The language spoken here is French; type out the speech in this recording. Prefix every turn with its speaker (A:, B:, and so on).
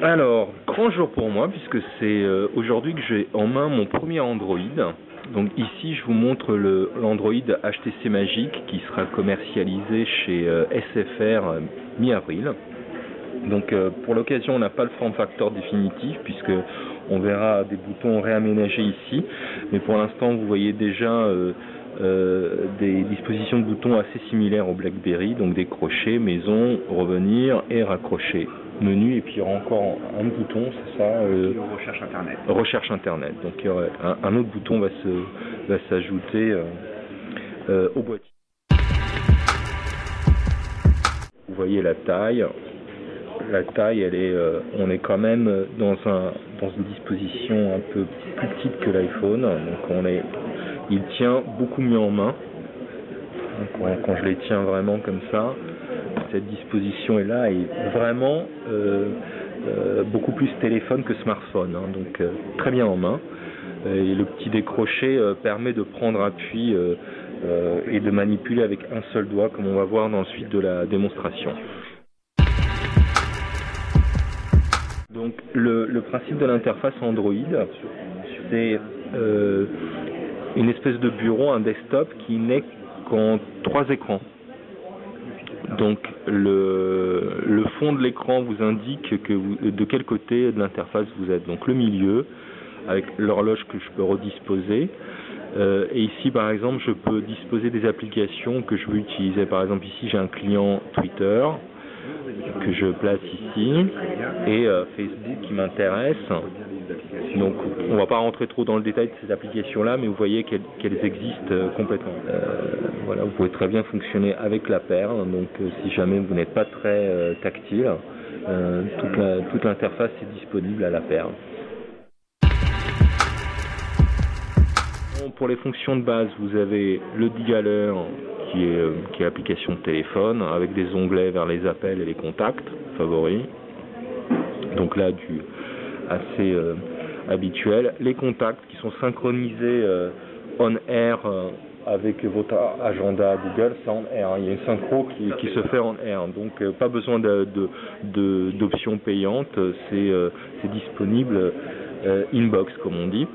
A: Alors, grand jour pour moi puisque c'est aujourd'hui que j'ai en main mon premier Android. Donc ici je vous montre l'Android HTC Magic qui sera commercialisé chez SFR mi-avril. Donc pour l'occasion on n'a pas le form factor définitif puisque on verra des boutons réaménagés ici. Mais pour l'instant vous voyez déjà des dispositions de boutons assez similaires au BlackBerry, donc des crochets, maison, revenir et raccrocher. Menu, et puis il y aura encore un bouton, c'est ça
B: Recherche Internet.
A: Recherche Internet. Donc il y aura un autre bouton va s'ajouter au boîtier. Vous voyez la taille. La taille, elle est, on est quand même dans une disposition un peu plus petite que l'iPhone. Donc il tient beaucoup mieux en main. Quand je les tiens vraiment comme ça, cette disposition est là et vraiment beaucoup plus téléphone que smartphone, hein, donc très bien en main. Et le petit décroché permet de prendre appui et de manipuler avec un seul doigt, comme on va voir dans la suite de la démonstration. Donc le principe de l'interface Android, c'est une espèce de bureau, un desktop qui n'est qu'en 3 écrans. Donc le fond de l'écran vous indique de quel côté de l'interface vous êtes. Donc le milieu, avec l'horloge que je peux redisposer. Et ici par exemple je peux disposer des applications que je veux utiliser. Par exemple ici j'ai un client Twitter que je place ici et Facebook qui m'intéresse. Donc on ne va pas rentrer trop dans le détail de ces applications là, mais vous voyez qu'elles existent complètement. Voilà, vous pouvez très bien fonctionner avec la perle, donc si jamais vous n'êtes pas très tactile, toute l'interface est disponible à la perle. Pour les fonctions de base, vous avez le dialer qui est l'application de téléphone avec des onglets vers les appels et les contacts favoris. Donc là, assez habituel. Les contacts qui sont synchronisés on-air avec votre agenda Google, c'est en air. Il y a une synchro qui se fait en air. Donc pas besoin d'options payantes, c'est disponible inbox comme on dit.